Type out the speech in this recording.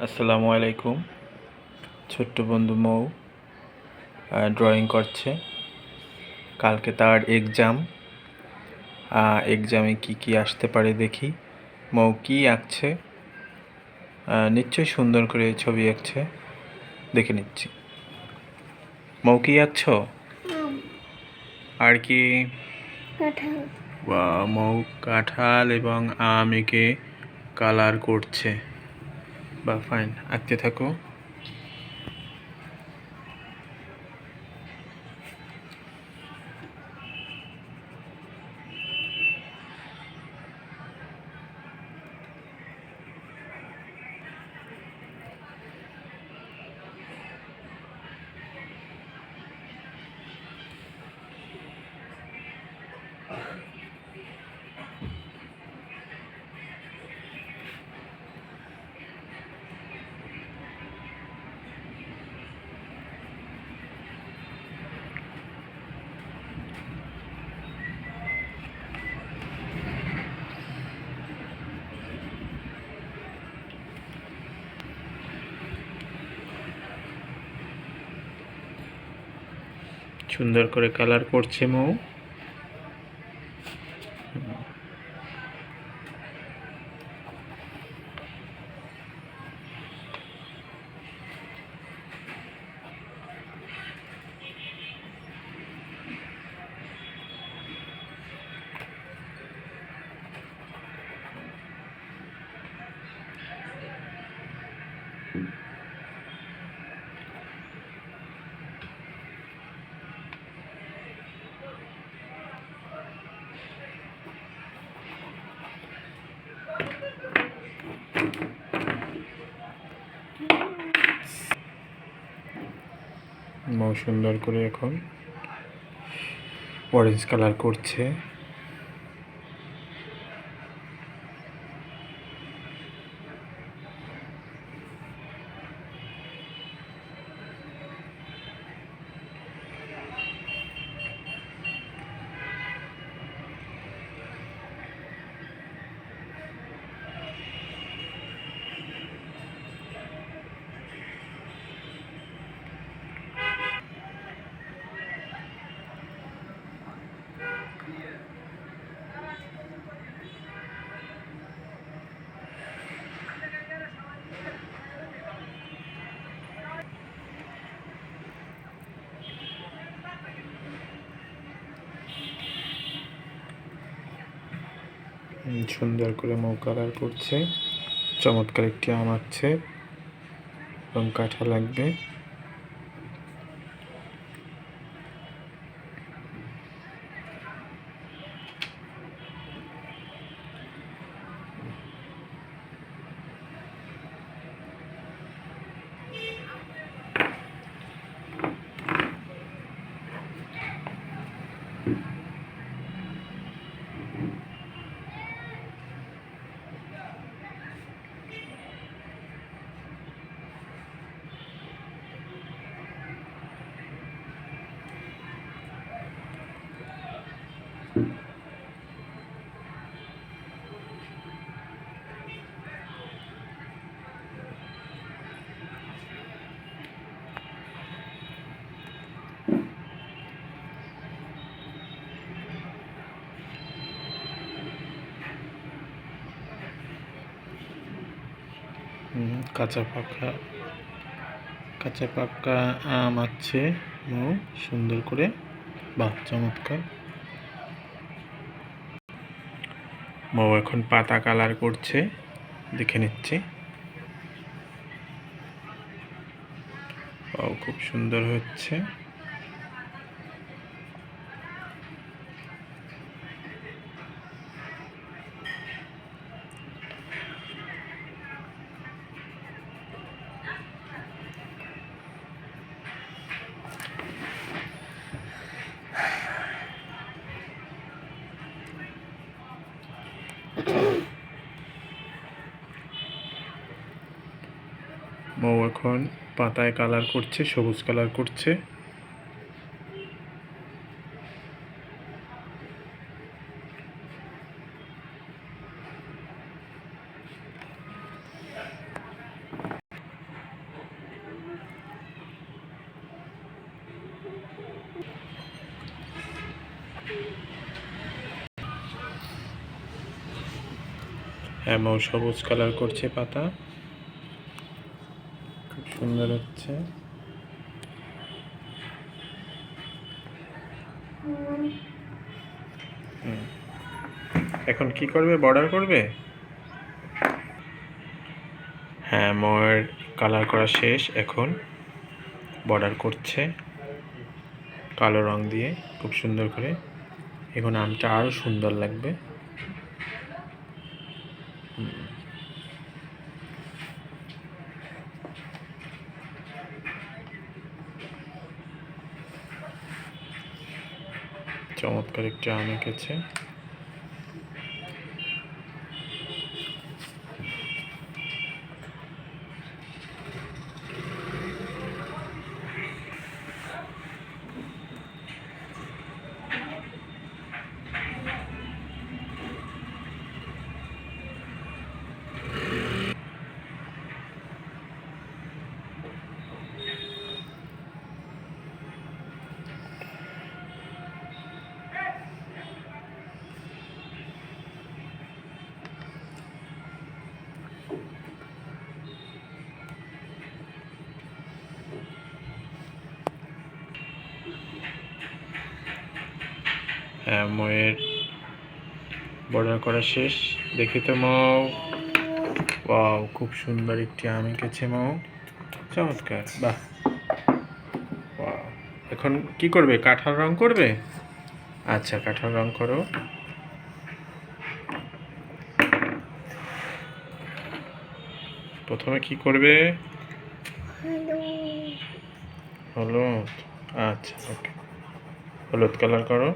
আসসালামু আলাইকুম। ছোট্ট বন্ধু মৌ ড্রয়িং করছে। কালকে তার এক্সাম। এক্সামে কি আসতে পারে দেখি। মৌ কি আঁকছে? নিশ্চয়ই সুন্দর করে ছবি আঁকছে, দেখে নিচ্ছি। মৌ কি আঁকছো? আর কি? কাঁঠাল। মৌ কাঁঠাল এবং আম এঁকে কালার করছে। বা ফাইন, আঁকতে থাকো। সুন্দর করে কালার করছে মৌ। মৌ সুন্দর করে এখন অরেঞ্জ কালার করছে। সুন্দর করে মৌ কালার করছে। চমৎকার একটি আম আঁকছে এবং কাঁঠাল লাগবে। কাঁচা পাকা আম আছে মৌ সুন্দর করে। বাহ, চমৎকার। মৌ এখন পাতা কালার করছে, দেখে নিচ্ছি। খুব সুন্দর হচ্ছে। মৌ এখন পাতায় কালার করছে, সবুজ কালার করছে। এমন সবুজ কালার করছে পাতা, খুব সুন্দর হচ্ছে। এখন কি করবে, বর্ডার করবে? হ্যাঁ, ময়ের কালার করা শেষ, এখন বর্ডার করছে কালো রং দিয়ে খুব সুন্দর করে। এখন আমটা আরো সুন্দর লাগবে। চমৎকার একটি আম এঁকেছে। হ্যাঁ, ময়ের বর্ডার করা শেষ। দেখি তো মৌ, ওয়াও, খুব সুন্দর একটি আম এঁকেছে মৌ, চমৎকার, বাহ। ওয়াও, এখন কি করবে, কাঁঠাল রং করবে? আচ্ছা, কাঁঠাল রং করো। প্রথমে কি করবে? হলুদ। আচ্ছা, ওকে, হলুদ কালার করো।